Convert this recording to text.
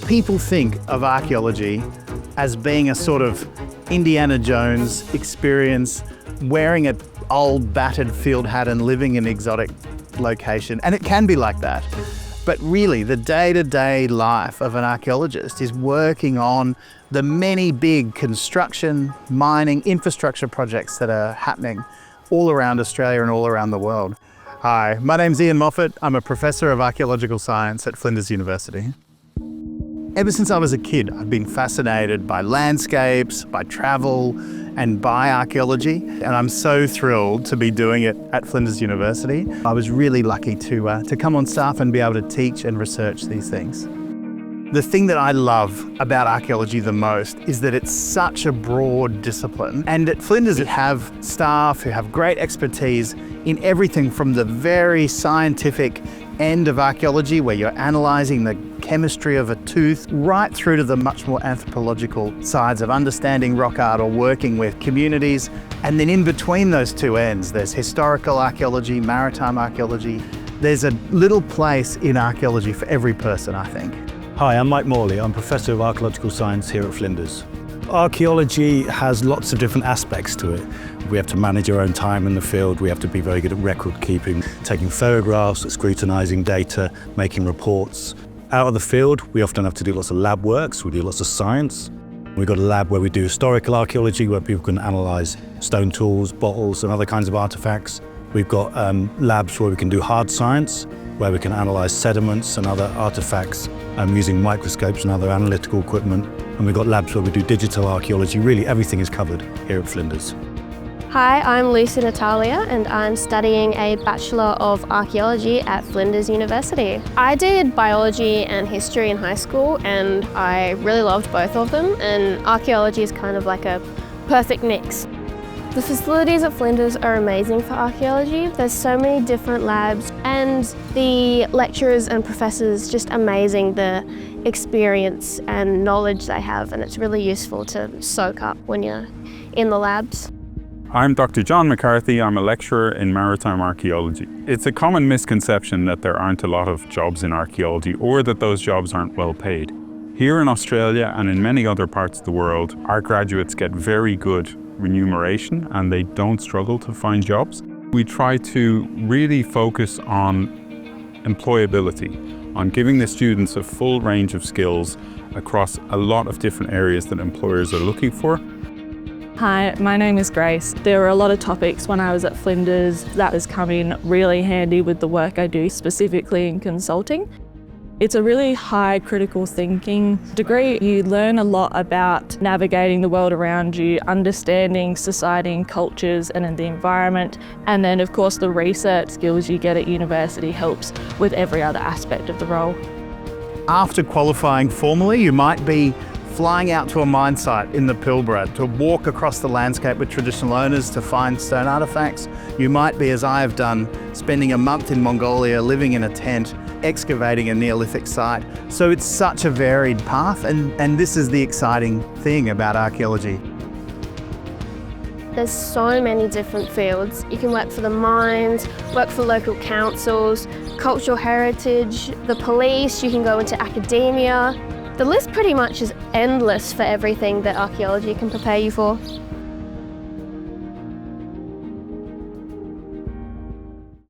People think of archaeology as being a sort of Indiana Jones experience, wearing an old battered field hat and living in an exotic location. And it can be like that. But really, the day-to-day life of an archaeologist is working on the many big construction, mining, infrastructure projects that are happening all around Australia and all around the world. Hi, my name's Ian Moffat. I'm a professor of archaeological science at Flinders University. Ever since I was a kid, I've been fascinated by landscapes, by travel, and by archaeology. And I'm so thrilled to be doing it at Flinders University. I was really lucky to come on staff and be able to teach and research these things. The thing that I love about archaeology the most is that it's such a broad discipline. And at Flinders, we have staff who have great expertise in everything from the very scientific end of archaeology, where you're analysing the chemistry of a tooth, right through to the much more anthropological sides of understanding rock art or working with communities. And then in between those two ends, there's historical archaeology, maritime archaeology. There's a little place in archaeology for every person, I think. Hi, I'm Mike Morley. I'm Professor of Archaeological Science here at Flinders. Archaeology has lots of different aspects to it. We have to manage our own time in the field. We have to be very good at record keeping, taking photographs, scrutinising data, making reports. Out of the field, we often have to do lots of lab work, so we do lots of science. We've got a lab where we do historical archaeology, where people can analyse stone tools, bottles and other kinds of artefacts. We've got labs where we can do hard science, where we can analyse sediments and other artefacts using microscopes and other analytical equipment. And we've got labs where we do digital archaeology. Really, everything is covered here at Flinders. Hi, I'm Lucy Natalia and I'm studying a Bachelor of Archaeology at Flinders University. I did biology and history in high school and I really loved both of them, and archaeology is kind of like a perfect mix. The facilities at Flinders are amazing for archaeology. There's so many different labs and the lecturers and professors just amazing, the experience and knowledge they have, and it's really useful to soak up when you're in the labs. I'm Dr. John McCarthy. I'm a lecturer in maritime archaeology. It's a common misconception that there aren't a lot of jobs in archaeology or that those jobs aren't well paid. Here in Australia and in many other parts of the world, our graduates get very good remuneration and they don't struggle to find jobs. We try to really focus on employability, on giving the students a full range of skills across a lot of different areas that employers are looking for. Hi, my name is Grace. There were a lot of topics when I was at Flinders that has come in really handy with the work I do, specifically in consulting. It's a really high critical thinking degree. You learn a lot about navigating the world around you, understanding society and cultures and the environment. And then of course the research skills you get at university helps with every other aspect of the role. After qualifying formally, you might be flying out to a mine site in the Pilbara to walk across the landscape with traditional owners to find stone artefacts. You might be, as I have done, spending a month in Mongolia living in a tent, excavating a Neolithic site. So it's such a varied path, and this is the exciting thing about archaeology. There's so many different fields. You can work for the mines, work for local councils, cultural heritage, the police, you can go into academia. The list pretty much is endless for everything that archaeology can prepare you for.